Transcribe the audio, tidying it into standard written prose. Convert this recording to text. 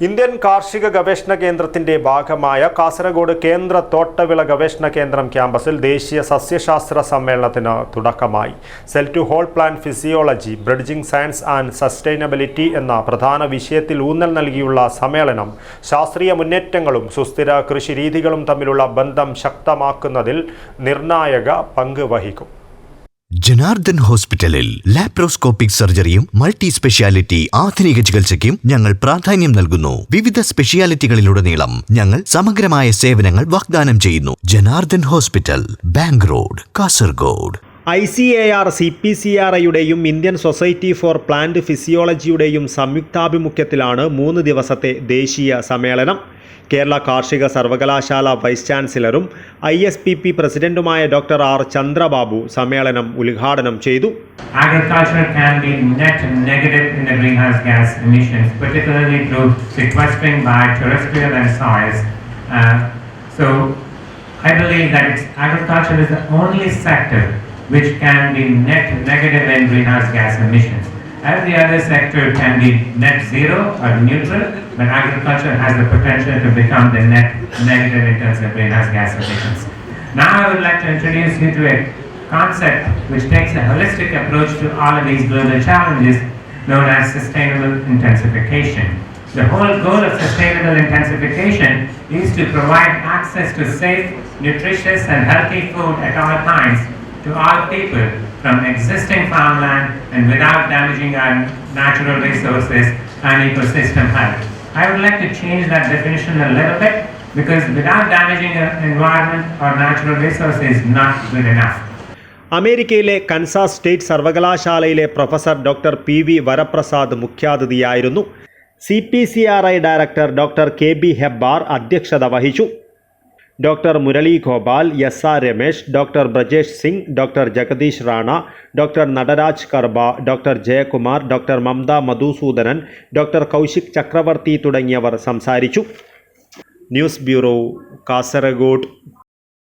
Indian കാർഷിക ഗവേഷണ കേന്ദ്രത്തിന്റെ ഭാഗമായ കാസർഗോഡ് കേന്ദ്ര തോട്ടവിള ഗവേഷണ കേന്ദ്രം ക്യാമ്പസിൽ ദേശീയ സസ്യശാസ്ത്ര സമ്മേളനത്തിന് തുടക്കമായി. Cell to whole plant physiology, bridging science and sustainability എന്ന പ്രധാന വിഷയത്തിൽ ഊന്നൽ നൽകിയുള്ള സമ്മേളനം ശാസ്ത്രീയ മുന്നേറ്റങ്ങളും സുസ്ഥിര കൃഷിരീതികളും തമ്മിലുള്ള ബന്ധം ശക്തമാക്കുന്നതിൽ നിർണായക പങ്ക് വഹിക്കും. ജനാർദ്ദൻ ഹോസ്പിറ്റലിൽ ലാപ്രോസ്കോപ്പിക് സർജറിയും മൾട്ടി സ്പെഷ്യാലിറ്റി ആധുനിക ചികിത്സയ്ക്കും ഞങ്ങൾ പ്രാധാന്യം നൽകുന്നു. വിവിധ സ്പെഷ്യാലിറ്റികളിലുടനീളം ഞങ്ങൾ സമഗ്രമായ സേവനങ്ങൾ വാഗ്ദാനം ചെയ്യുന്നു. Janardhan hospital, bank road, Kasaragod. ICAR CPCRIയുടെയും ഇന്ത്യൻ സൊസൈറ്റി ഫോർ പ്ലാന്റ് ഫിസിയോളജിയുടെയും സംയുക്താഭിമുഖ്യത്തിലാണ് 3 ദിവസത്തെ ദേശീയ സമ്മേളനം. കേരള കാർഷിക സർവകലാശാല വൈസ് ചാൻസലറും ISPP പ്രസിഡന്റുമായ ഡോക്ടർ R. ചന്ദ്രബാബു സമ്മേളനം ഉദ്ഘാടനം ചെയ്തു. Agriculture can be net negative in the greenhouse gas emissions, particularly through sequestering by terrestrial and soils. So I believe that agriculture is the only sector which can be net negative in greenhouse gas emissions. Every other sector can be net zero or neutral, but agriculture has the potential to become the net negative in terms of greenhouse gas emissions. Now I would like to introduce you to a concept which takes a holistic approach to all of these global challenges, known as sustainable intensification. The whole goal of sustainable intensification is to provide access to safe, nutritious and healthy food at all times to all people from existing farmland and without damaging our natural resources and ecosystem health. I would like to change that definition a little bit, because without damaging the environment or natural resources is not good enough. അമേരിക്കയിലെ Kansas state സർവകലാശാലയിലെ professor doctor PV Varaprasad മുഖ്യാതിഥിയായിരുന്നു. CPCRI director doctor KB Hebbar അധ്യക്ഷത വഹിച്ചു. Doctor Murali Gopal, SR Ramesh, doctor Brajesh Singh, doctor Jagadish Rana, doctor Nataraj Karba, doctor Jayakumar, doctor Mamata Madhusudanan, doctor Kaushik Chakravarthy തുടങ്ങിയവർ സംസാരിച്ചു. News bureau, Kasaragod.